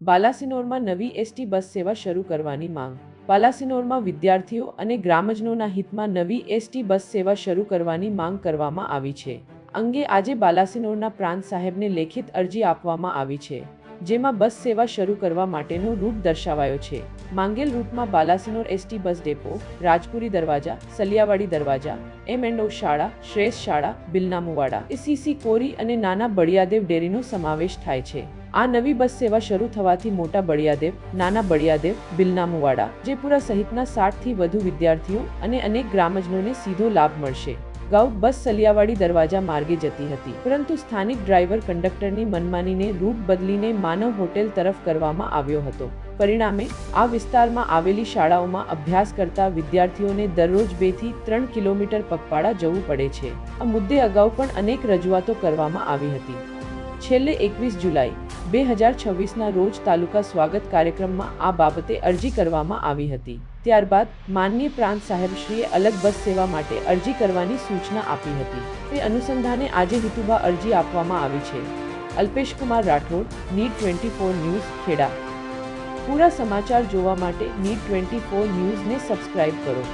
બાલાસિનોરમાં નવી ST bus સેવા શરૂ કરવાની માંગ. બાલાસિનોરમાં વિદ્યાર્થીઓ અને ગ્રામજનોના હિતમાં નવી એસટી બસ સેવા શરૂ કરવાની માંગ કરવામાં આવી છે. અંગે આજે બાલાસિનોરના પ્રાંત સાહેબને લેખિત અરજી આપવામાં આવી છે, જેમાં બસ સેવા શરૂ કરવા માટેનો રૂટ દર્શાવાયો છે. માંગેલ રૂટમાં Balasinor ST bus depot, Rajpuri દરવાજા, સલિયાવાડી દરવાજા, એમ&ઓ શાળા, શ્રેષ્ઠ શાળા, બિલનામુવાડા, એસીસી કોરી અને નાના બળિયાદેવ ડેરીનો સમાવેશ થાય છે. આ નવી બસ સેવા શરૂ થવાથી મોટા બળિયાદેવ, નાના બળિયાદેવ, બિલનામુવાડા, જેપુરા સહિતના 60થી વધુ વિદ્યાર્થીઓ અને અનેક ગ્રામજનોને સીધો લાભ મળશે. અગાઉ બસ સલિયાવાડી દરવાજા માર્ગે જતી હતી, પરંતુ સ્થાનિક ડ્રાઈવર કંડક્ટરની મનમાનીને રૂટ બદલીને માનવ હોટેલ તરફ કરવામાં આવ્યો હતો. પરિણામે આ વિસ્તારમાં આવેલી શાળાઓમાં અભ્યાસ કરતા વિદ્યાર્થીઓને દરરોજ 2 થી 3 કિલોમીટર પગપાળા જવું પડે છે. આ મુદ્દે અગાઉ પણ અનેક રજૂઆતો કરવામાં આવી હતી. છેલ્લે 21 જુલાઈ 2026ના રોજ તાલુકા સ્વાગત કાર્યક્રમમાં આ બાબતે અરજી કરવામાં આવી હતી. ત્યારબાદ માનનીય પ્રાંત સાહેબશ્રીએ અલગ બસ સેવા માટે અરજી કરવાની સૂચના આપી હતી. તે અનુસંધાને આજે હિતુભા અરજી આપવામાં આવી છે. અલ્પેશકુમાર રાઠોડ, નીટ 24 ન્યૂઝ, ખેડા. પૂરા સમાચાર જોવા માટે નીટ 24 ન્યૂઝને સબસ્ક્રાઇબ કરો.